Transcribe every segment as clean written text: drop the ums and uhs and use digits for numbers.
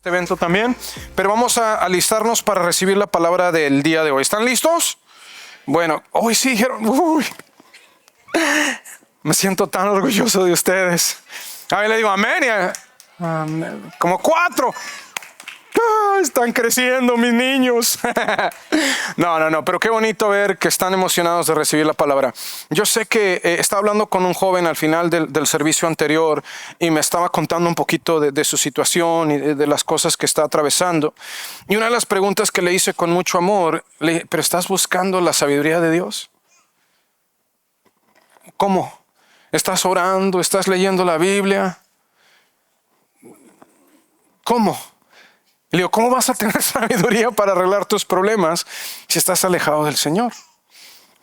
Este evento también, pero vamos a alistarnos para recibir la palabra del día de hoy. ¿Están listos? Bueno, hoy sí dijeron, me siento tan orgulloso de ustedes. A ver, le digo amén, como 4. Están creciendo mis niños. No, pero qué bonito ver que están emocionados de recibir la palabra. Yo sé que estaba hablando con un joven al final del servicio anterior y me estaba contando un poquito de su situación y de las cosas que está atravesando. Y una de las preguntas que le hice con mucho amor, le dije, ¿pero estás buscando la sabiduría de Dios? ¿Cómo? ¿Estás orando? ¿Estás leyendo la Biblia? ¿Cómo? Le digo, ¿cómo vas a tener sabiduría para arreglar tus problemas si estás alejado del Señor?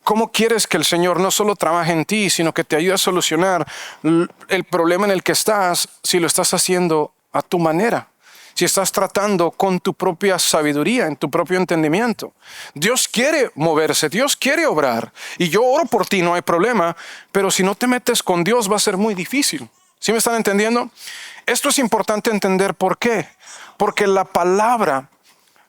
¿Cómo quieres que el Señor no solo trabaje en ti, sino que te ayude a solucionar el problema en el que estás si lo estás haciendo a tu manera? Si estás tratando con tu propia sabiduría, en tu propio entendimiento. Dios quiere moverse, Dios quiere obrar. Y yo oro por ti, no hay problema. Pero si no te metes con Dios va a ser muy difícil. ¿Sí me están entendiendo? Esto es importante entender por qué. Porque la palabra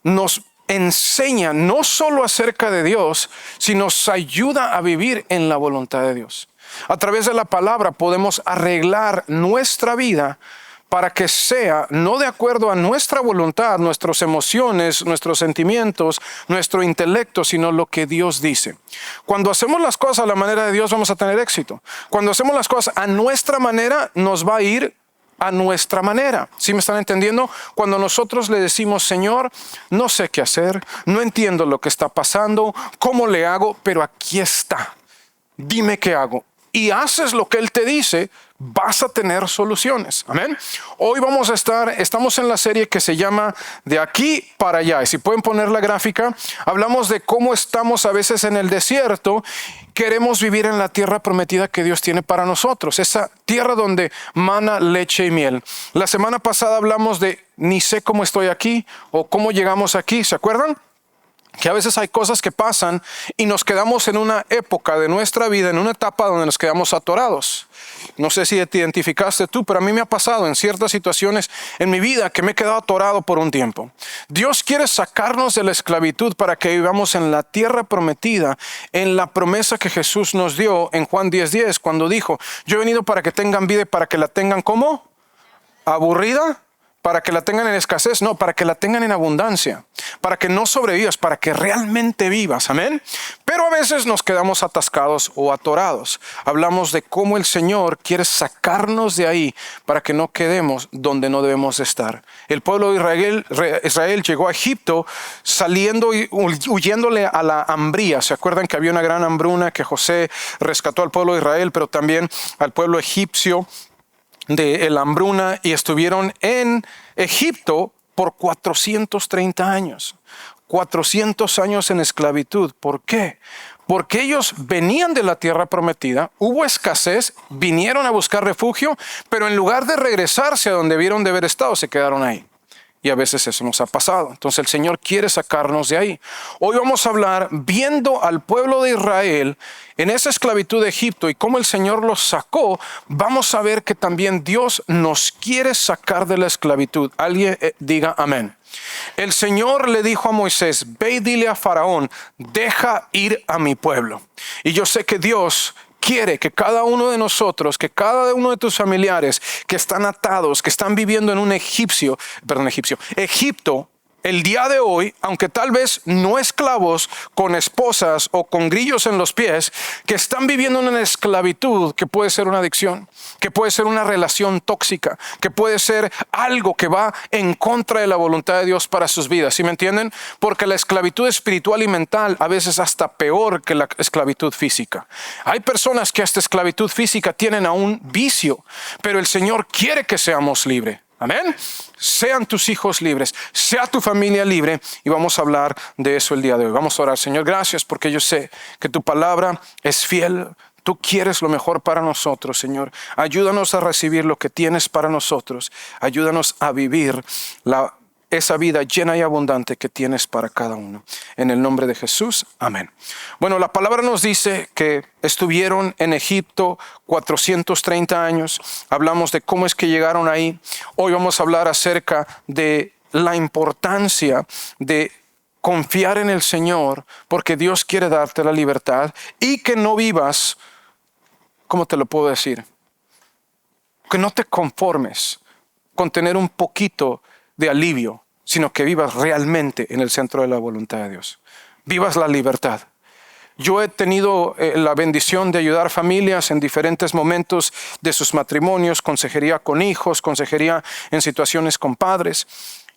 nos enseña no solo acerca de Dios, sino nos ayuda a vivir en la voluntad de Dios. A través de la palabra podemos arreglar nuestra vida para que sea no de acuerdo a nuestra voluntad, nuestras emociones, nuestros sentimientos, nuestro intelecto, sino lo que Dios dice. Cuando hacemos las cosas a la manera de Dios vamos a tener éxito. Cuando hacemos las cosas a nuestra manera nos va a ir a nuestra manera. ¿Sí me están entendiendo? Cuando nosotros le decimos, Señor, no sé qué hacer, no entiendo lo que está pasando, cómo le hago, pero aquí está. Dime qué hago. Y haces lo que Él te dice, vas a tener soluciones. Amén. Hoy estamos en la serie que se llama De aquí para allá. Y si pueden poner la gráfica, hablamos de cómo estamos a veces en el desierto. Queremos vivir en la tierra prometida que Dios tiene para nosotros. Esa tierra donde mana leche y miel. La semana pasada hablamos de ni sé cómo estoy aquí o cómo llegamos aquí. ¿Se acuerdan? Que a veces hay cosas que pasan y nos quedamos en una época de nuestra vida, en una etapa donde nos quedamos atorados. No sé si te identificaste tú, pero a mí me ha pasado en ciertas situaciones en mi vida que me he quedado atorado por un tiempo. Dios quiere sacarnos de la esclavitud para que vivamos en la tierra prometida, en la promesa que Jesús nos dio en Juan 10:10, cuando dijo, yo he venido para que tengan vida y para que la tengan ¿cómo? ¿Aburrida? Para que la tengan en escasez, no, para que la tengan en abundancia, para que no sobrevivas, para que realmente vivas, amén. Pero a veces nos quedamos atascados o atorados. Hablamos de cómo el Señor quiere sacarnos de ahí para que no quedemos donde no debemos estar. El pueblo de Israel llegó a Egipto saliendo y huyéndole a la hambría. ¿Se acuerdan que había una gran hambruna que José rescató al pueblo de Israel, pero también al pueblo egipcio de la hambruna, y estuvieron en Egipto por 430 años. 400 años en esclavitud. ¿Por qué? Porque ellos venían de la tierra prometida, hubo escasez, vinieron a buscar refugio, pero en lugar de regresarse a donde vieron de haber estado, se quedaron ahí. Y a veces eso nos ha pasado. Entonces el Señor quiere sacarnos de ahí. Hoy vamos a hablar viendo al pueblo de Israel en esa esclavitud de Egipto y cómo el Señor los sacó. Vamos a ver que también Dios nos quiere sacar de la esclavitud. Alguien diga amén. El Señor le dijo a Moisés, ve y dile a Faraón, deja ir a mi pueblo. Y yo sé que Dios quiere que cada uno de nosotros, que cada uno de tus familiares que están atados, que están viviendo en un Egipto, el día de hoy, aunque tal vez no esclavos con esposas o con grillos en los pies, que están viviendo en una esclavitud que puede ser una adicción, que puede ser una relación tóxica, que puede ser algo que va en contra de la voluntad de Dios para sus vidas. ¿Sí me entienden? Porque la esclavitud espiritual y mental a veces hasta peor que la esclavitud física. Hay personas que esta esclavitud física tienen aún vicio, pero el Señor quiere que seamos libres. Amén. Sean tus hijos libres, sea tu familia libre, y vamos a hablar de eso el día de hoy. Vamos a orar. Señor, gracias porque yo sé que tu palabra es fiel. Tú quieres lo mejor para nosotros, Señor. Ayúdanos a recibir lo que tienes para nosotros. Ayúdanos a vivir esa vida llena y abundante que tienes para cada uno. En el nombre de Jesús, amén. Bueno, la palabra nos dice que estuvieron en Egipto 430 años. Hablamos de cómo es que llegaron ahí. Hoy vamos a hablar acerca de la importancia de confiar en el Señor, porque Dios quiere darte la libertad y que no vivas, ¿cómo te lo puedo decir? Que no te conformes con tener un poquito de alivio, sino que vivas realmente en el centro de la voluntad de Dios. Vivas la libertad. Yo he tenido la bendición de ayudar familias en diferentes momentos de sus matrimonios, consejería con hijos, consejería en situaciones con padres.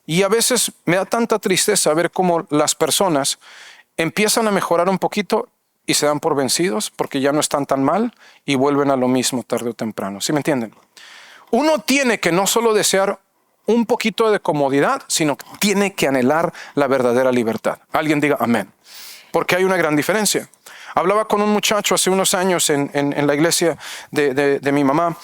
Y a veces me da tanta tristeza ver cómo las personas empiezan a mejorar un poquito y se dan por vencidos porque ya no están tan mal y vuelven a lo mismo tarde o temprano. ¿Sí me entienden? Uno tiene que no solo desear un poquito de comodidad, sino que tiene que anhelar la verdadera libertad. Alguien diga amén. Porque hay una gran diferencia. Hablaba con un muchacho hace unos años en la iglesia de mi mamá,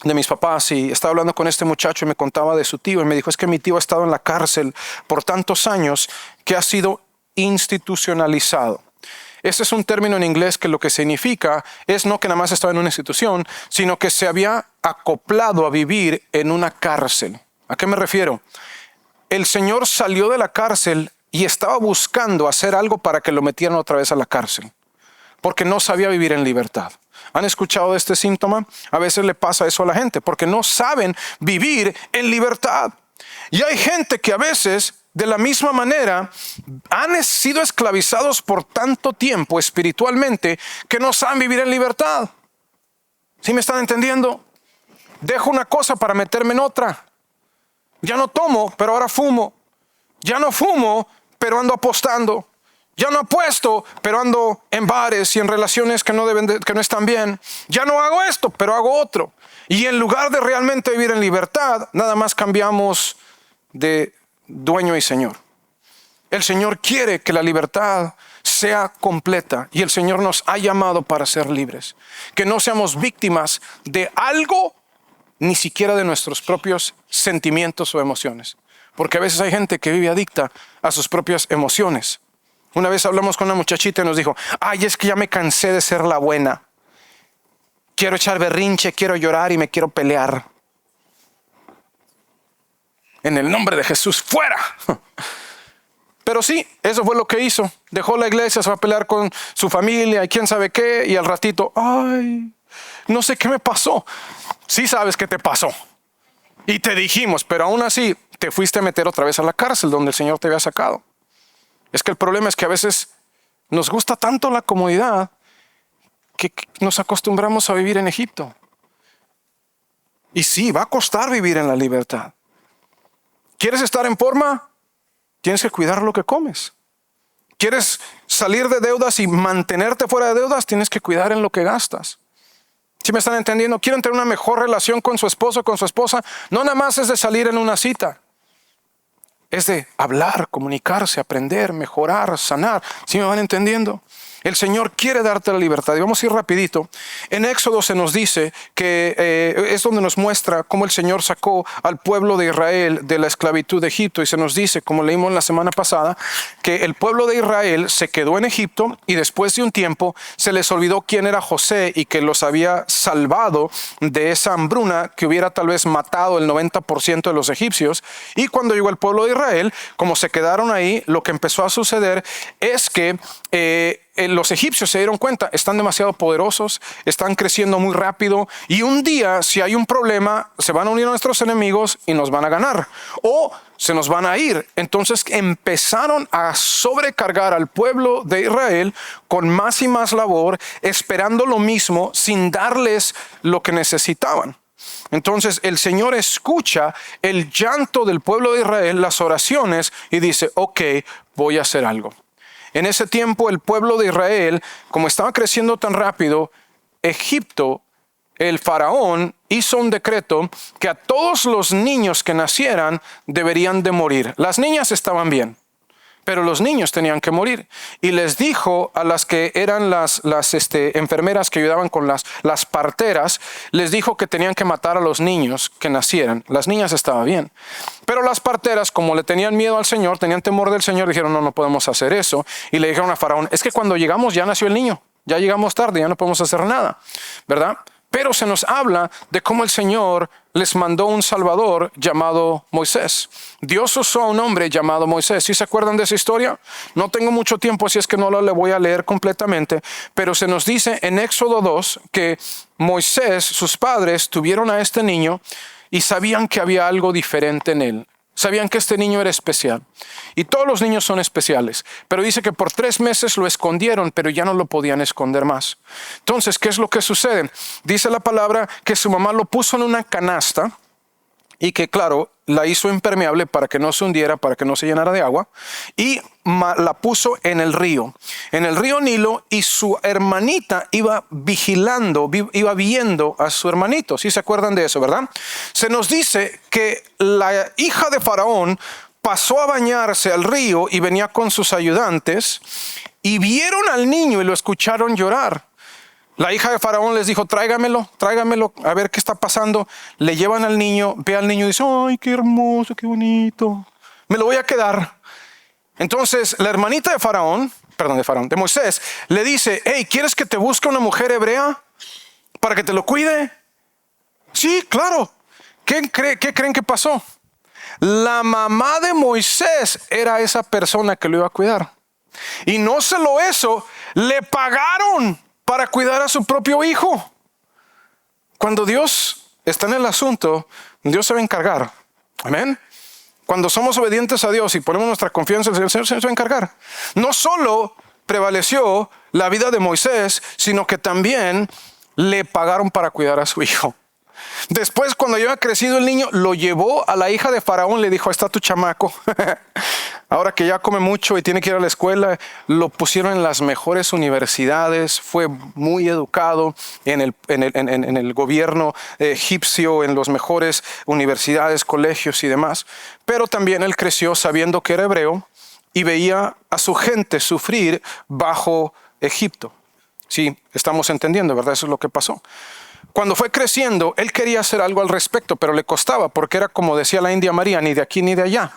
de mis papás, y estaba hablando con este muchacho y me contaba de su tío y me dijo, es que mi tío ha estado en la cárcel por tantos años que ha sido institucionalizado. Ese es un término en inglés que lo que significa es no que nada más estaba en una institución, sino que se había acoplado a vivir en una cárcel. ¿A qué me refiero? El señor salió de la cárcel y estaba buscando hacer algo para que lo metieran otra vez a la cárcel, porque no sabía vivir en libertad. ¿Han escuchado de este síntoma? A veces le pasa eso a la gente, porque no saben vivir en libertad. Y hay gente que a veces, de la misma manera, han sido esclavizados por tanto tiempo espiritualmente que no saben vivir en libertad. ¿Sí me están entendiendo? Dejo una cosa para meterme en otra. Ya no tomo, pero ahora fumo. Ya no fumo, pero ando apostando. Ya no apuesto, pero ando en bares y en relaciones que no están bien. Ya no hago esto, pero hago otro. Y en lugar de realmente vivir en libertad, nada más cambiamos de dueño y señor. El Señor quiere que la libertad sea completa y el Señor nos ha llamado para ser libres. Que no seamos víctimas de algo, ni siquiera de nuestros propios sentimientos o emociones. Porque a veces hay gente que vive adicta a sus propias emociones. Una vez hablamos con una muchachita y nos dijo, ay, es que ya me cansé de ser la buena. Quiero echar berrinche, quiero llorar y me quiero pelear. En el nombre de Jesús, fuera. Pero sí, eso fue lo que hizo. Dejó la iglesia, se va a pelear con su familia y quién sabe qué. Y al ratito, ay, no sé qué me pasó. Sí sabes qué te pasó. Y te dijimos, pero aún así te fuiste a meter otra vez a la cárcel donde el Señor te había sacado. Es que el problema es que a veces nos gusta tanto la comodidad que nos acostumbramos a vivir en Egipto. Y sí, va a costar vivir en la libertad. ¿Quieres estar en forma? Tienes que cuidar lo que comes. ¿Quieres salir de deudas y mantenerte fuera de deudas? Tienes que cuidar en lo que gastas. ¿Sí me están entendiendo? ¿Quieren tener una mejor relación con su esposo o con su esposa? No nada más es de salir en una cita. Es de hablar, comunicarse, aprender, mejorar, sanar. ¿Sí me van entendiendo? El Señor quiere darte la libertad. Y vamos a ir rapidito. En Éxodo se nos dice que es donde nos muestra cómo el Señor sacó al pueblo de Israel de la esclavitud de Egipto. Y se nos dice, como leímos la semana pasada, que el pueblo de Israel se quedó en Egipto y después de un tiempo se les olvidó quién era José y que los había salvado de esa hambruna que hubiera tal vez matado el 90% de los egipcios. Y cuando llegó el pueblo de Israel, como se quedaron ahí, lo que empezó a suceder es que los egipcios se dieron cuenta, están demasiado poderosos, están creciendo muy rápido y un día si hay un problema se van a unir a nuestros enemigos y nos van a ganar o se nos van a ir. Entonces empezaron a sobrecargar al pueblo de Israel con más y más labor, esperando lo mismo sin darles lo que necesitaban. Entonces el Señor escucha el llanto del pueblo de Israel, las oraciones, y dice, ok, voy a hacer algo. En ese tiempo el pueblo de Israel, como estaba creciendo tan rápido, Egipto, el faraón, hizo un decreto que a todos los niños que nacieran deberían de morir. Las niñas estaban bien, pero los niños tenían que morir. Y les dijo a las que eran las enfermeras que ayudaban con las parteras, les dijo que tenían que matar a los niños que nacieran. Las niñas estaban bien. Pero las parteras, como le tenían miedo al Señor, tenían temor del Señor, dijeron, no podemos hacer eso. Y le dijeron a Faraón, es que cuando llegamos ya nació el niño. Ya llegamos tarde, ya no podemos hacer nada, ¿verdad? Pero se nos habla de cómo el Señor les mandó un Salvador llamado Moisés. Dios usó a un hombre llamado Moisés. ¿Sí se acuerdan de esa historia? No tengo mucho tiempo, así es que no la voy a leer completamente. Pero se nos dice en Éxodo 2 que Moisés, sus padres, tuvieron a este niño y sabían que había algo diferente en él. Sabían que este niño era especial. Y todos los niños son especiales. Pero dice que por 3 meses lo escondieron, pero ya no lo podían esconder más. Entonces, ¿qué es lo que sucede? Dice la palabra que su mamá lo puso en una canasta y que, claro, la hizo impermeable para que no se hundiera, para que no se llenara de agua. Y la puso en el río Nilo, y su hermanita iba vigilando, iba viendo a su hermanito. ¿Sí se acuerdan de eso, verdad? Se nos dice que la hija de Faraón pasó a bañarse al río y venía con sus ayudantes y vieron al niño y lo escucharon llorar. La hija de Faraón les dijo, tráigamelo, a ver qué está pasando. Le llevan al niño, ve al niño y dice, ay, qué hermoso, qué bonito, me lo voy a quedar. Entonces la hermanita de Moisés, le dice, hey, ¿quieres que te busque una mujer hebrea para que te lo cuide? Sí, claro. ¿Qué creen que pasó? La mamá de Moisés era esa persona que lo iba a cuidar. Y no solo eso, le pagaron para cuidar a su propio hijo. Cuando Dios está en el asunto, Dios se va a encargar. Amén. Cuando somos obedientes a Dios y ponemos nuestra confianza en el Señor, se va a encargar. No solo prevaleció la vida de Moisés, sino que también le pagaron para cuidar a su hijo. Después, cuando ya había crecido el niño, lo llevó a la hija de Faraón, le dijo, ahí está tu chamaco. Ahora que ya come mucho y tiene que ir a la escuela, lo pusieron en las mejores universidades, fue muy educado en el gobierno egipcio, en las mejores universidades, colegios y demás. Pero también él creció sabiendo que era hebreo y veía a su gente sufrir bajo Egipto. Sí, estamos entendiendo, ¿verdad? Eso es lo que pasó. Cuando fue creciendo, él quería hacer algo al respecto, pero le costaba, porque era como decía la India María, ni de aquí ni de allá.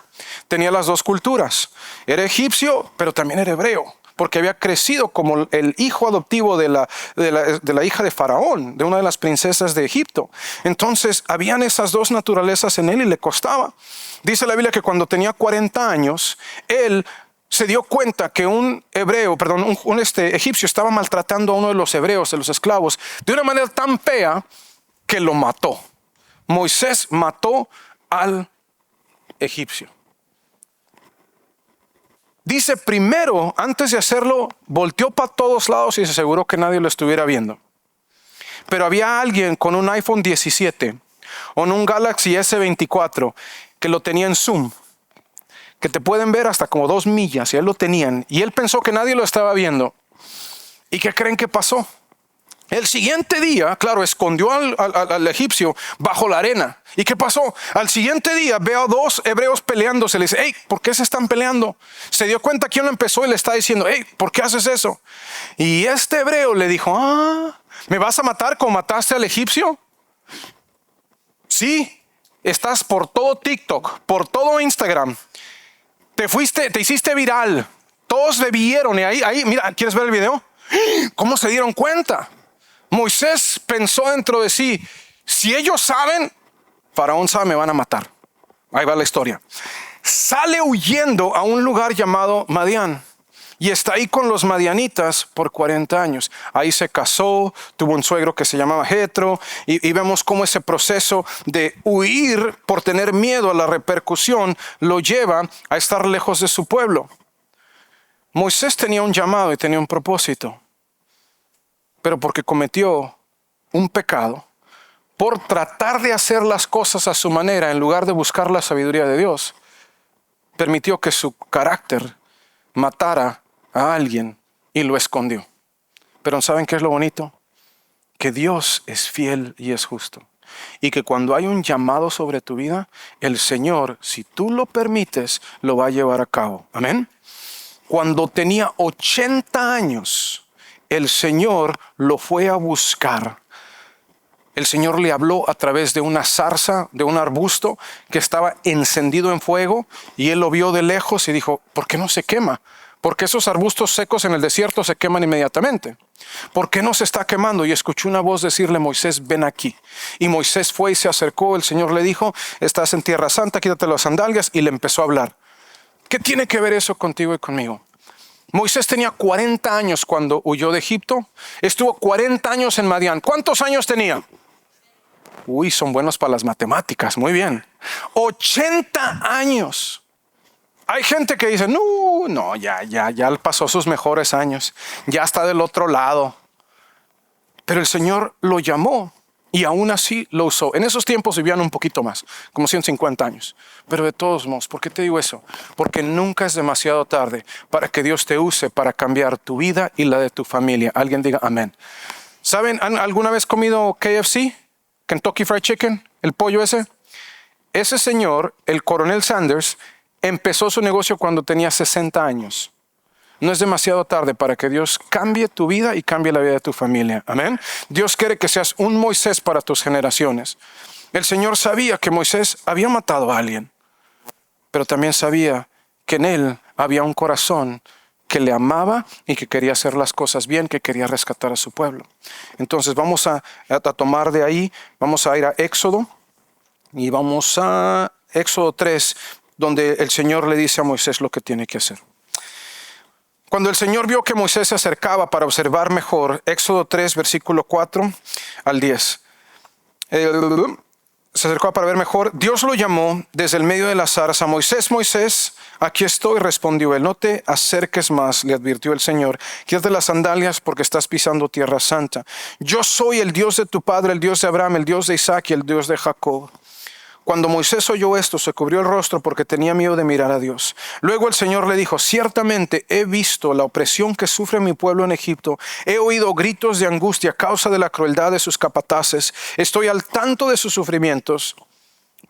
Tenía las dos culturas. Era egipcio, pero también era hebreo, porque había crecido como el hijo adoptivo de la hija de Faraón, de una de las princesas de Egipto. Entonces, habían esas dos naturalezas en él y le costaba. Dice la Biblia que cuando tenía 40 años, él se dio cuenta que un egipcio estaba maltratando a uno de los hebreos, de los esclavos, de una manera tan fea que lo mató. Moisés mató al egipcio. Dice, primero, antes de hacerlo, volteó para todos lados y se aseguró que nadie lo estuviera viendo. Pero había alguien con un iPhone 17 o en un Galaxy S24 que lo tenía en zoom, que te pueden ver hasta como 2 millas, y él lo tenían, y él pensó que nadie lo estaba viendo. ¿Y qué creen que pasó? El siguiente día, claro, escondió al egipcio bajo la arena. ¿Y qué pasó? Al siguiente día veo a 2 hebreos peleándose. Le dice, hey, ¿por qué se están peleando? Se dio cuenta quién lo empezó y le está diciendo, hey, ¿por qué haces eso? Y este hebreo le dijo, ¿me vas a matar como mataste al egipcio? Sí, estás por todo TikTok, por todo Instagram. Te hiciste viral. Todos le vieron y ahí, mira, ¿quieres ver el video? ¿Cómo se dieron cuenta? Moisés pensó dentro de sí, si ellos saben, Faraón sabe, me van a matar. Ahí va la historia. Sale huyendo a un lugar llamado Madián y está ahí con los madianitas por 40 años. Ahí se casó, tuvo un suegro que se llamaba Jetro y vemos cómo ese proceso de huir por tener miedo a la repercusión lo lleva a estar lejos de su pueblo. Moisés tenía un llamado y tenía un propósito, pero porque cometió un pecado, por tratar de hacer las cosas a su manera en lugar de buscar la sabiduría de Dios, permitió que su carácter matara a alguien y lo escondió. Pero ¿saben qué es lo bonito? Que Dios es fiel y es justo. Y que cuando hay un llamado sobre tu vida, el Señor, si tú lo permites, lo va a llevar a cabo. Amén. Cuando tenía 80 años, el Señor lo fue a buscar. El Señor le habló a través de una zarza, de un arbusto que estaba encendido en fuego, y él lo vio de lejos y dijo, ¿por qué no se quema? Porque esos arbustos secos en el desierto se queman inmediatamente. ¿Por qué no se está quemando? Y escuchó una voz decirle, Moisés, ven aquí. Y Moisés fue y se acercó. El Señor le dijo, estás en tierra santa, quítate las sandalias. Y le empezó a hablar. ¿Qué tiene que ver eso contigo y conmigo? Moisés tenía 40 años cuando huyó de Egipto. Estuvo 40 años en Madián. ¿Cuántos años tenía? Uy, son buenos para las matemáticas. Muy bien. 80 años. Hay gente que dice, no, ya pasó sus mejores años. Ya está del otro lado. Pero el Señor lo llamó y aún así lo usó. En esos tiempos vivían un poquito más, como 150 años. Pero de todos modos, ¿por qué te digo eso? Porque nunca es demasiado tarde para que Dios te use para cambiar tu vida y la de tu familia. Alguien diga amén. ¿Saben? ¿Han alguna vez comido KFC? Kentucky Fried Chicken, el pollo ese. Ese señor, el coronel Sanders, empezó su negocio cuando tenía 60 años. No es demasiado tarde para que Dios cambie tu vida y cambie la vida de tu familia. Amén. Dios quiere que seas un Moisés para tus generaciones. El Señor sabía que Moisés había matado a alguien, pero también sabía que en él había un corazón que le amaba y que quería hacer las cosas bien, que quería rescatar a su pueblo. Entonces vamos a tomar de ahí, vamos a ir a Éxodo y vamos a Éxodo 3, donde el Señor le dice a Moisés lo que tiene que hacer. Cuando el Señor vio que Moisés se acercaba para observar mejor, Éxodo 3, versículo 4 al 10. Se acercó para ver mejor. Dios lo llamó desde el medio de la zarza. Moisés, Moisés, aquí estoy, respondió él. No te acerques más, le advirtió el Señor. Quítate las sandalias porque estás pisando tierra santa. Yo soy el Dios de tu padre, el Dios de Abraham, el Dios de Isaac y el Dios de Jacob. Cuando Moisés oyó esto, se cubrió el rostro porque tenía miedo de mirar a Dios. Luego el Señor le dijo, ciertamente he visto la opresión que sufre mi pueblo en Egipto. He oído gritos de angustia a causa de la crueldad de sus capataces. Estoy al tanto de sus sufrimientos.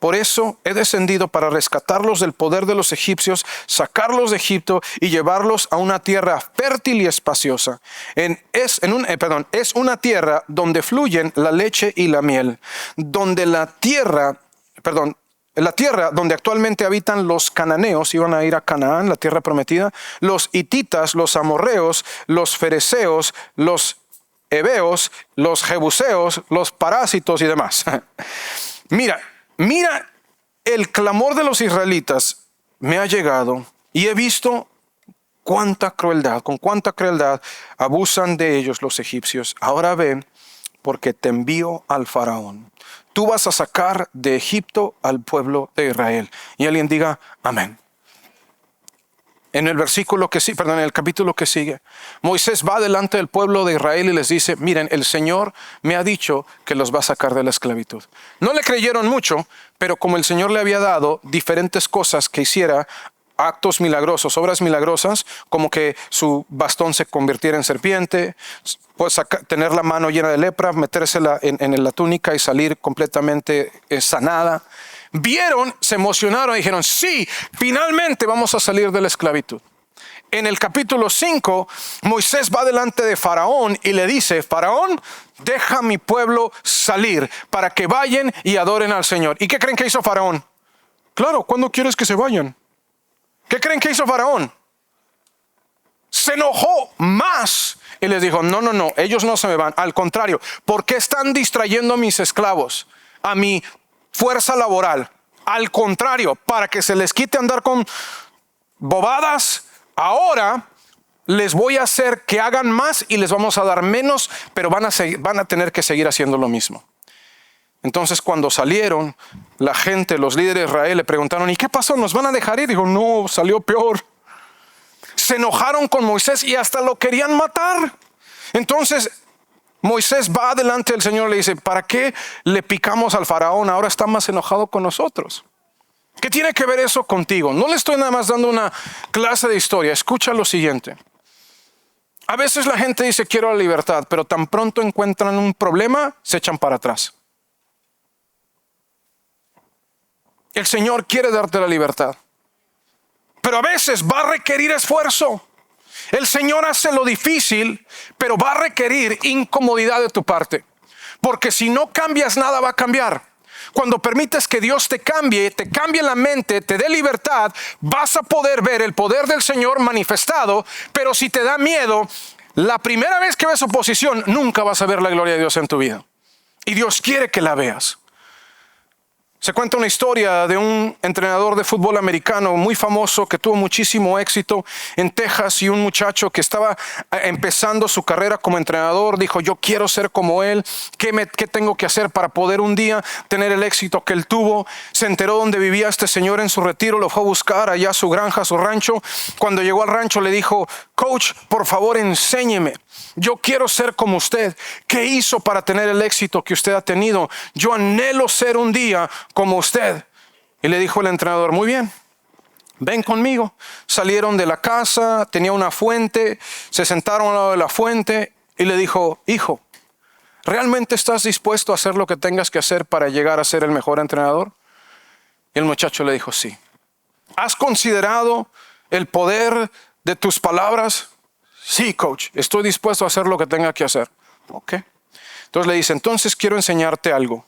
Por eso he descendido para rescatarlos del poder de los egipcios, sacarlos de Egipto y llevarlos a una tierra fértil y espaciosa. Es una tierra donde fluyen la leche y la miel, la tierra donde actualmente habitan los cananeos, iban a ir a Canaán, la tierra prometida, los hititas, los amorreos, los fereceos, los heveos, los jebuseos, los parásitos y demás. Mira, el clamor de los israelitas me ha llegado y he visto con cuánta crueldad abusan de ellos los egipcios. Ahora ve, porque te envío al faraón. Tú vas a sacar de Egipto al pueblo de Israel. Y alguien diga, amén. En el capítulo que sigue, Moisés va delante del pueblo de Israel y les dice, miren, el Señor me ha dicho que los va a sacar de la esclavitud. No le creyeron mucho, pero como el Señor le había dado diferentes cosas que hiciera, actos milagrosos, obras milagrosas, como que su bastón se convirtiera en serpiente, pues tener la mano llena de lepra, metérsela en la túnica y salir completamente sanada. Vieron, se emocionaron y dijeron, sí, finalmente vamos a salir de la esclavitud. En el capítulo 5, Moisés va delante de Faraón y le dice, Faraón, deja a mi pueblo salir para que vayan y adoren al Señor. ¿Y qué creen que hizo Faraón? Claro, ¿cuándo quieres que se vayan? ¿Qué creen que hizo Faraón? Se enojó más y les dijo, no, ellos no se me van. Al contrario, ¿por qué están distrayendo a mis esclavos, a mi fuerza laboral? Al contrario, para que se les quite andar con bobadas, ahora les voy a hacer que hagan más y les vamos a dar menos, pero van a tener que seguir haciendo lo mismo. Entonces cuando salieron, la gente, los líderes de Israel le preguntaron, ¿y qué pasó? ¿Nos van a dejar ir? Dijo, no, salió peor. Se enojaron con Moisés y hasta lo querían matar. Entonces Moisés va delante del Señor y le dice, ¿para qué le picamos al faraón? Ahora está más enojado con nosotros. ¿Qué tiene que ver eso contigo? No le estoy nada más dando una clase de historia. Escucha lo siguiente. A veces la gente dice, quiero la libertad, pero tan pronto encuentran un problema, se echan para atrás. El Señor quiere darte la libertad, pero a veces va a requerir esfuerzo. El Señor hace lo difícil, pero va a requerir incomodidad de tu parte. Porque si no cambias, nada va a cambiar. Cuando permites que Dios te cambie la mente, te dé libertad, vas a poder ver el poder del Señor manifestado. Pero si te da miedo, la primera vez que ves oposición, nunca vas a ver la gloria de Dios en tu vida. Y Dios quiere que la veas. Se cuenta una historia de un entrenador de fútbol americano muy famoso que tuvo muchísimo éxito en Texas, y un muchacho que estaba empezando su carrera como entrenador dijo: yo quiero ser como él. ¿Qué tengo que hacer para poder un día tener el éxito que él tuvo? Se enteró dónde vivía este señor en su retiro, lo fue a buscar allá a su granja, a su rancho. Cuando llegó al rancho le dijo: coach, por favor enséñeme. Yo quiero ser como usted. ¿Qué hizo para tener el éxito que usted ha tenido? Yo anhelo ser un día como usted. Y le dijo el entrenador: muy bien, ven conmigo. Salieron de la casa, tenía una fuente, se sentaron al lado de la fuente y le dijo: hijo, ¿realmente estás dispuesto a hacer lo que tengas que hacer para llegar a ser el mejor entrenador? Y el muchacho le dijo: sí. ¿Has considerado el poder de tus palabras? Sí, coach, estoy dispuesto a hacer lo que tenga que hacer. Ok. Entonces le dice: entonces quiero enseñarte algo.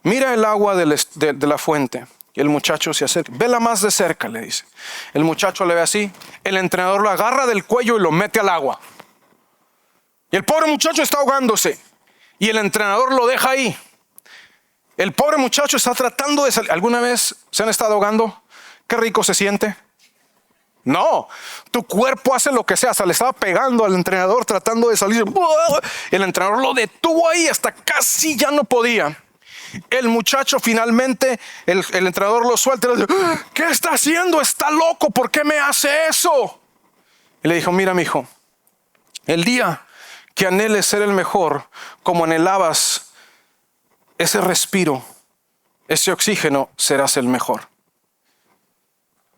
Mira el agua de la fuente. Y el muchacho se acerca. Vela más de cerca, le dice. El muchacho le ve así. El entrenador lo agarra del cuello y lo mete al agua. Y el pobre muchacho está ahogándose. Y el entrenador lo deja ahí. El pobre muchacho está tratando de salir. ¿Alguna vez se han estado ahogando? Qué rico se siente. No, tu cuerpo hace lo que sea. Se le estaba pegando al entrenador tratando de salir. El entrenador lo detuvo ahí hasta casi ya no podía. El muchacho finalmente, el entrenador lo suelta y le dice: ¿qué está haciendo? Está loco, ¿por qué me hace eso? Y le dijo: mira, mijo, el día que anheles ser el mejor, como anhelabas ese respiro, ese oxígeno, serás el mejor.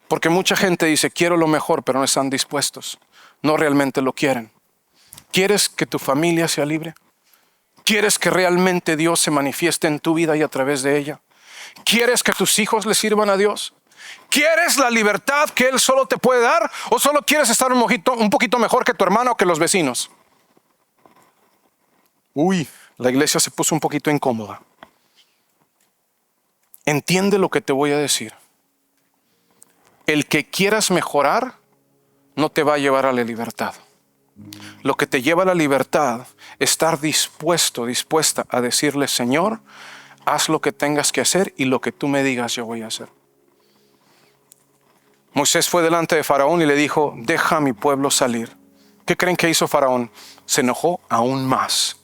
Porque mucha gente dice: quiero lo mejor, pero no están dispuestos. No realmente lo quieren. ¿Quieres que tu familia sea libre? ¿Quieres que realmente Dios se manifieste en tu vida y a través de ella? ¿Quieres que tus hijos le sirvan a Dios? ¿Quieres la libertad que Él solo te puede dar? ¿O solo quieres estar un poquito mejor que tu hermano o que los vecinos? La iglesia se puso un poquito incómoda. Entiende lo que te voy a decir. El que quieras mejorar no te va a llevar a la libertad. Lo que te lleva a la libertad es estar dispuesta a decirle: Señor, haz lo que tengas que hacer y lo que tú me digas yo voy a hacer. Moisés fue delante de Faraón y le dijo: deja a mi pueblo salir. ¿Qué creen que hizo Faraón? Se enojó aún más.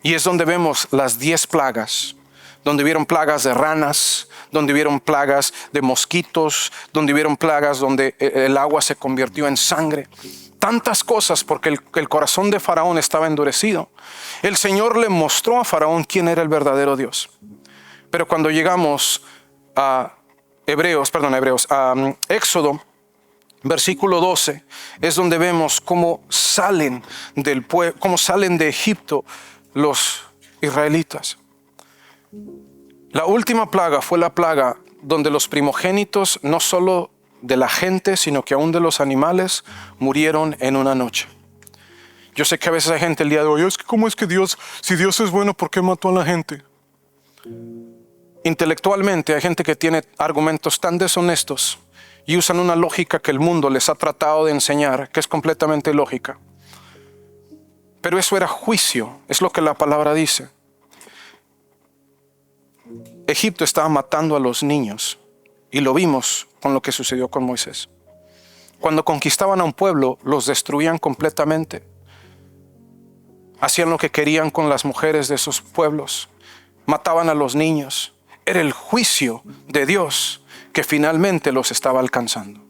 Y es donde vemos las 10 plagas, donde vieron plagas de ranas, donde vieron plagas de mosquitos, donde vieron plagas donde el agua se convirtió en sangre. Tantas cosas porque el corazón de Faraón estaba endurecido. El Señor le mostró a Faraón quién era el verdadero Dios. Pero cuando llegamos a Éxodo, versículo 12, es donde vemos cómo salen de Egipto los israelitas. La última plaga fue la plaga donde los primogénitos, no solo de la gente, sino que aún de los animales, murieron en una noche. Yo sé que a veces hay gente el día de hoy: es que ¿cómo es que Dios, si Dios es bueno, ¿por qué mató a la gente? Intelectualmente hay gente que tiene argumentos tan deshonestos y usan una lógica que el mundo les ha tratado de enseñar, que es completamente ilógica. Pero eso era juicio, es lo que la palabra dice. Egipto estaba matando a los niños y lo vimos con lo que sucedió con Moisés. Cuando conquistaban a un pueblo, los destruían completamente. Hacían lo que querían con las mujeres de esos pueblos. Mataban a los niños. Era el juicio de Dios que finalmente los estaba alcanzando.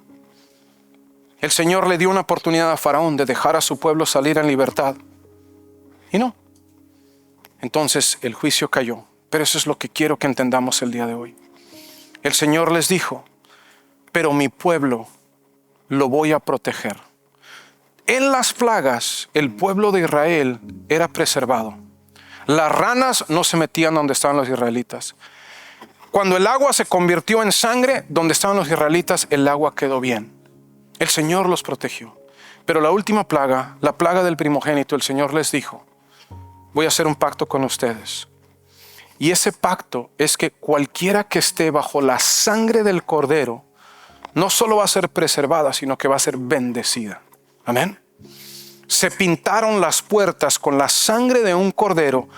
El Señor le dio una oportunidad a Faraón de dejar a su pueblo salir en libertad. Y no. Entonces el juicio cayó. Pero eso es lo que quiero que entendamos el día de hoy. El Señor les dijo: pero mi pueblo lo voy a proteger. En las plagas, el pueblo de Israel era preservado. Las ranas no se metían donde estaban los israelitas. Cuando el agua se convirtió en sangre, donde estaban los israelitas, el agua quedó bien. El Señor los protegió. Pero la última plaga, la plaga del primogénito, el Señor les dijo: voy a hacer un pacto con ustedes. Y ese pacto es que cualquiera que esté bajo la sangre del Cordero no solo va a ser preservada, sino que va a ser bendecida. Amén. Se pintaron las puertas con la sangre de un cordero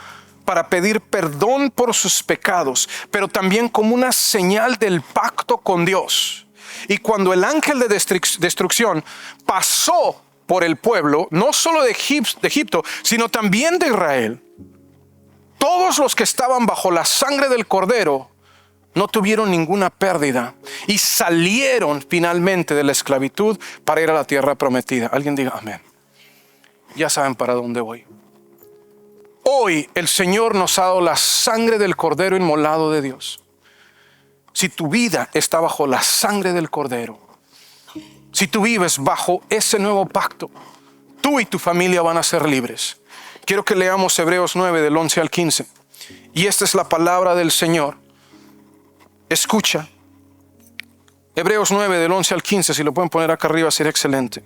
para pedir perdón por sus pecados, pero también como una señal del pacto con Dios. Y cuando el ángel de destrucción pasó por el pueblo, no solo de Egipto, sino también de Israel, todos los que estaban bajo la sangre del cordero no tuvieron ninguna pérdida y salieron finalmente de la esclavitud para ir a la tierra prometida. Alguien diga amén. Ya saben para dónde voy. Hoy el Señor nos ha dado la sangre del Cordero inmolado de Dios. Si tu vida está bajo la sangre del Cordero, si tú vives bajo ese nuevo pacto, tú y tu familia van a ser libres. Quiero que leamos Hebreos 9 del 11 al 15. Y esta es la palabra del Señor. Escucha. Hebreos 9 del 11 al 15, si lo pueden poner acá arriba sería excelente.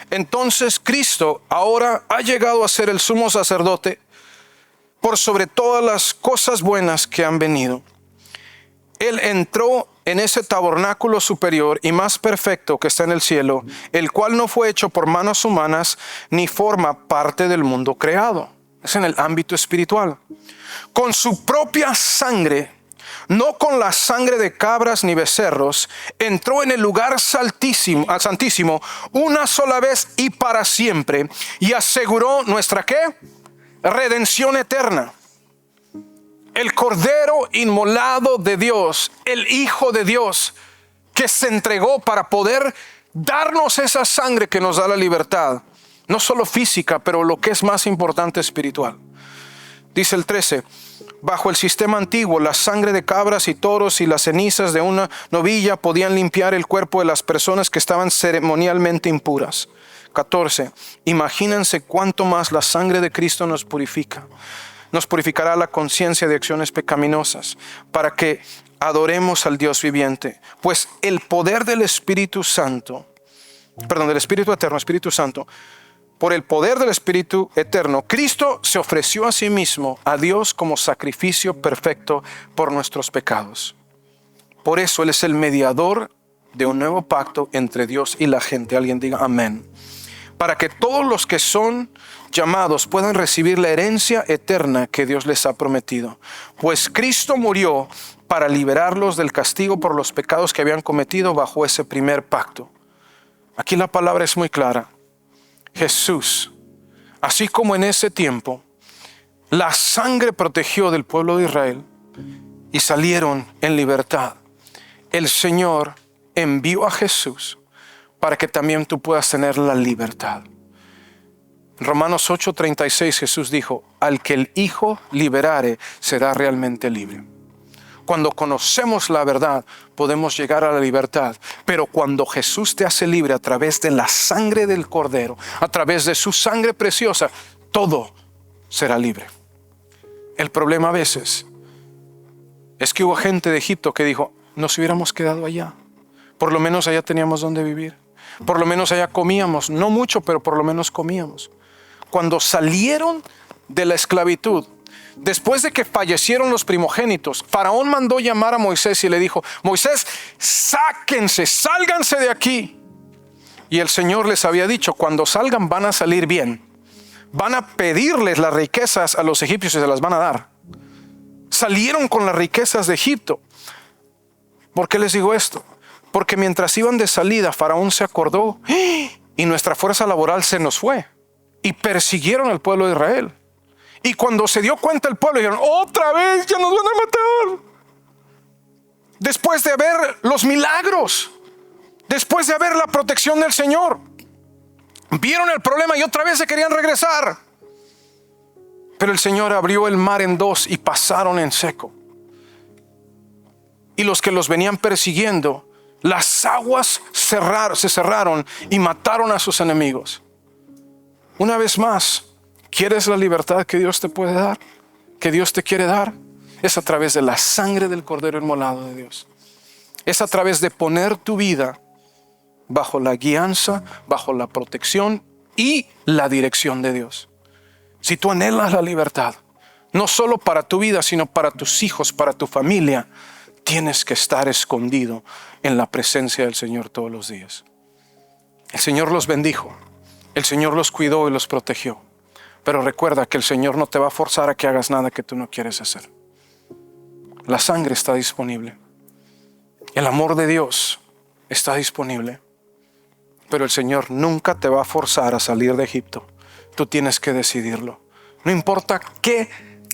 Entonces Cristo ahora ha llegado a ser el sumo sacerdote por sobre todas las cosas buenas que han venido. Él entró en ese tabernáculo superior y más perfecto que está en el cielo, el cual no fue hecho por manos humanas ni forma parte del mundo creado. Es en el ámbito espiritual. Con su propia sangre, no con la sangre de cabras ni becerros, entró en el lugar santísimo una sola vez y para siempre, y aseguró nuestra ¿qué? Redención eterna. El Cordero inmolado de Dios, el Hijo de Dios, que se entregó para poder darnos esa sangre que nos da la libertad, no solo física, pero lo que es más importante, espiritual. Dice el 13, bajo el sistema antiguo, la sangre de cabras y toros y las cenizas de una novilla podían limpiar el cuerpo de las personas que estaban ceremonialmente impuras. 14. Imagínense cuánto más la sangre de Cristo nos purifica. Nos purificará la conciencia de acciones pecaminosas para que adoremos al Dios viviente. Pues el poder del Espíritu Eterno, Espíritu Santo, por el poder del Espíritu Eterno, Cristo se ofreció a sí mismo a Dios como sacrificio perfecto por nuestros pecados. Por eso Él es el mediador de un nuevo pacto entre Dios y la gente. Alguien diga amén. Para que todos los que son llamados puedan recibir la herencia eterna que Dios les ha prometido. Pues Cristo murió para liberarlos del castigo por los pecados que habían cometido bajo ese primer pacto. Aquí la palabra es muy clara. Jesús, así como en ese tiempo, la sangre protegió del pueblo de Israel y salieron en libertad. El Señor envió a Jesús para que también tú puedas tener la libertad. En Romanos 8:36 Jesús dijo, al que el Hijo liberare será realmente libre. Cuando conocemos la verdad, podemos llegar a la libertad. Pero cuando Jesús te hace libre a través de la sangre del Cordero, a través de su sangre preciosa, todo será libre. El problema a veces es que hubo gente de Egipto que dijo, nos hubiéramos quedado allá. Por lo menos allá teníamos donde vivir. Por lo menos allá comíamos. No mucho, pero por lo menos comíamos. Cuando salieron de la esclavitud, después de que fallecieron los primogénitos, Faraón mandó llamar a Moisés y le dijo, Moisés, sálganse de aquí. Y el Señor les había dicho, cuando salgan van a salir bien. Van a pedirles las riquezas a los egipcios y se las van a dar. Salieron con las riquezas de Egipto. ¿Por qué les digo esto? Porque mientras iban de salida, Faraón se acordó y nuestra fuerza laboral se nos fue. Y persiguieron al pueblo de Israel. Y cuando se dio cuenta el pueblo, dijeron, otra vez ya nos van a matar. Después de ver los milagros, después de ver la protección del Señor, vieron el problema y otra vez se querían regresar. Pero el Señor abrió el mar en dos y pasaron en seco. Y los que los venían persiguiendo, las aguas se cerraron y mataron a sus enemigos. Una vez más, ¿quieres la libertad que Dios te puede dar? ¿Que Dios te quiere dar? Es a través de la sangre del Cordero inmolado de Dios. Es a través de poner tu vida bajo la guianza, bajo la protección y la dirección de Dios. Si tú anhelas la libertad, no solo para tu vida, sino para tus hijos, para tu familia, tienes que estar escondido en la presencia del Señor todos los días. El Señor los bendijo, el Señor los cuidó y los protegió. Pero recuerda que el Señor no te va a forzar a que hagas nada que tú no quieres hacer. La sangre está disponible. El amor de Dios está disponible. Pero el Señor nunca te va a forzar a salir de Egipto. Tú tienes que decidirlo. No importa qué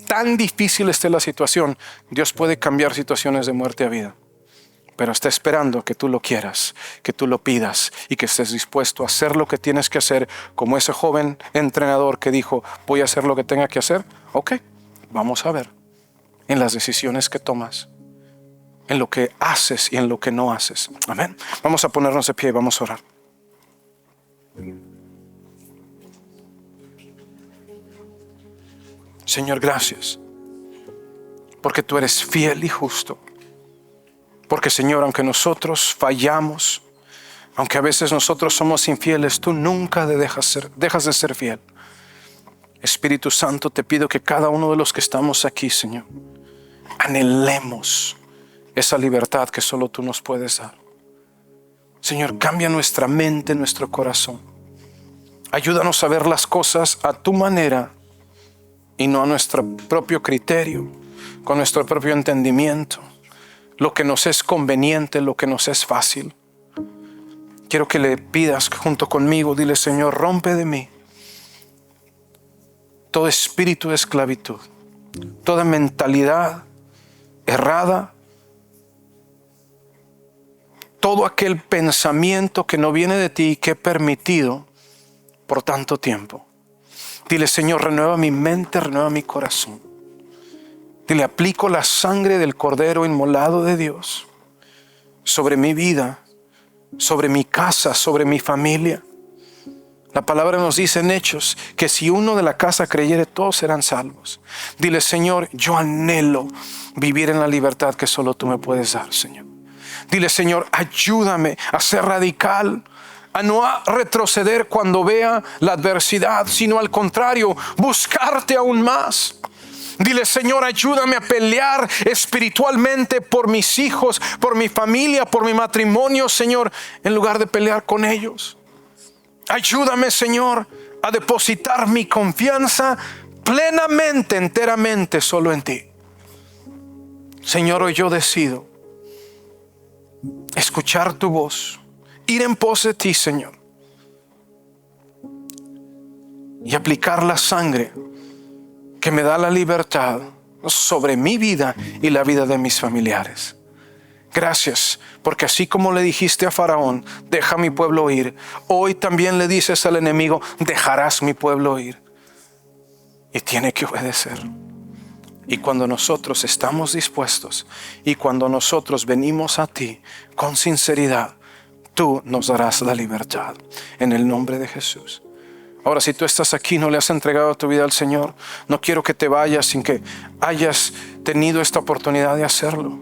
tan difícil esté la situación, Dios puede cambiar situaciones de muerte a vida. Pero está esperando que tú lo quieras, que tú lo pidas y que estés dispuesto a hacer lo que tienes que hacer, como ese joven entrenador que dijo, voy a hacer lo que tenga que hacer. Ok, vamos a ver en las decisiones que tomas, en lo que haces y en lo que no haces. Amén. Vamos a ponernos de pie y vamos a orar. Señor, gracias, porque tú eres fiel y justo. Porque, Señor, aunque nosotros fallamos, aunque a veces nosotros somos infieles, tú nunca dejas de ser fiel. Espíritu Santo, te pido que cada uno de los que estamos aquí, Señor, anhelemos esa libertad que solo tú nos puedes dar. Señor, cambia nuestra mente, nuestro corazón. Ayúdanos a ver las cosas a tu manera y no a nuestro propio criterio, con nuestro propio entendimiento. Lo que nos es conveniente, lo que nos es fácil. Quiero que le pidas junto conmigo, dile, Señor, rompe de mí todo espíritu de esclavitud, toda mentalidad errada, todo aquel pensamiento que no viene de ti y que he permitido por tanto tiempo. Dile, Señor, renueva mi mente, renueva mi corazón. Dile, aplico la sangre del Cordero inmolado de Dios sobre mi vida, sobre mi casa, sobre mi familia. La palabra nos dice en Hechos que si uno de la casa creyere, todos serán salvos. Dile, Señor, yo anhelo vivir en la libertad que solo tú me puedes dar, Señor. Dile, Señor, ayúdame a ser radical, a no retroceder cuando vea la adversidad, sino al contrario, buscarte aún más. Dile, Señor, ayúdame a pelear espiritualmente por mis hijos, por mi familia, por mi matrimonio, Señor, en lugar de pelear con ellos. Ayúdame, Señor, a depositar mi confianza plenamente, enteramente, solo en ti. Señor, hoy yo decido escuchar tu voz, ir en pos de ti, Señor, y aplicar la sangre que me da la libertad sobre mi vida y la vida de mis familiares. Gracias, porque así como le dijiste a Faraón, deja mi pueblo ir, hoy también le dices al enemigo, dejarás mi pueblo ir. Y tiene que obedecer. Y cuando nosotros estamos dispuestos y cuando nosotros venimos a ti con sinceridad, tú nos darás la libertad. En el nombre de Jesús. Ahora, si tú estás aquí y no le has entregado tu vida al Señor, no quiero que te vayas sin que hayas tenido esta oportunidad de hacerlo.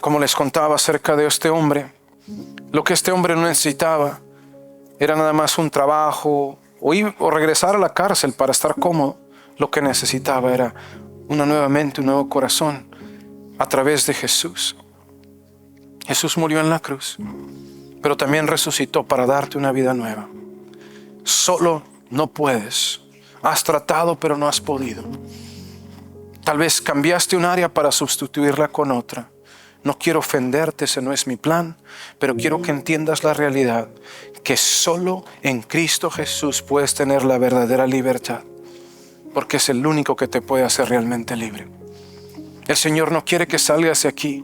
Como les contaba acerca de este hombre, lo que este hombre no necesitaba era nada más un trabajo o regresar a la cárcel para estar cómodo. Lo que necesitaba era una nueva mente, un nuevo corazón a través de Jesús. Jesús murió en la cruz, pero también resucitó para darte una vida nueva. Solo no puedes. Has tratado, pero no has podido. Tal vez cambiaste un área para sustituirla con otra. No quiero ofenderte, ese no es mi plan, pero quiero que entiendas la realidad, que solo en Cristo Jesús puedes tener la verdadera libertad, porque es el único que te puede hacer realmente libre. El Señor no quiere que salgas de aquí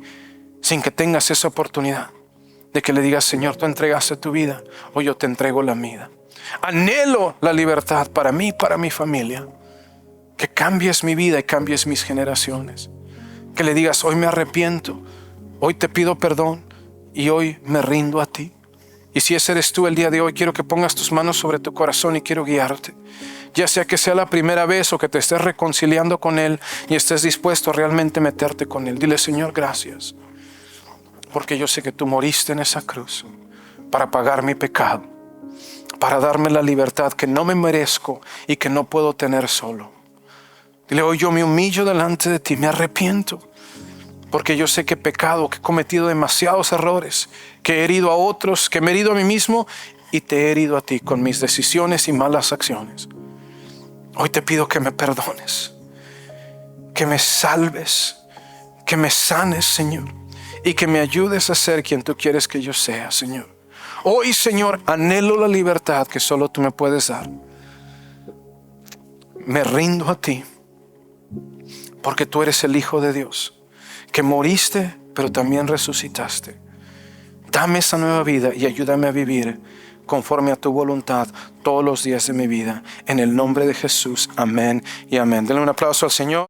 sin que tengas esa oportunidad de que le digas, Señor, tú entregaste tu vida, hoy yo te entrego la mía. Anhelo la libertad para mí y para mi familia. Que cambies mi vida y cambies mis generaciones. Que le digas, hoy me arrepiento, hoy te pido perdón y hoy me rindo a ti. Y si ese eres tú el día de hoy, quiero que pongas tus manos sobre tu corazón y quiero guiarte. Ya sea que sea la primera vez o que te estés reconciliando con Él y estés dispuesto a realmente meterte con Él. Dile, Señor, gracias. Porque yo sé que tú moriste en esa cruz para pagar mi pecado, para darme la libertad que no me merezco y que no puedo tener solo. Dile: hoy yo me humillo delante de ti, me arrepiento, porque yo sé que he pecado, que he cometido demasiados errores, que he herido a otros, que me he herido a mí mismo y te he herido a ti con mis decisiones y malas acciones. Hoy te pido que me perdones, que me salves, que me sanes, Señor, y que me ayudes a ser quien tú quieres que yo sea, Señor. Hoy, Señor, anhelo la libertad que solo tú me puedes dar. Me rindo a ti, porque tú eres el Hijo de Dios, que moriste, pero también resucitaste. Dame esa nueva vida y ayúdame a vivir conforme a tu voluntad todos los días de mi vida. En el nombre de Jesús, amén y amén. Denle un aplauso al Señor.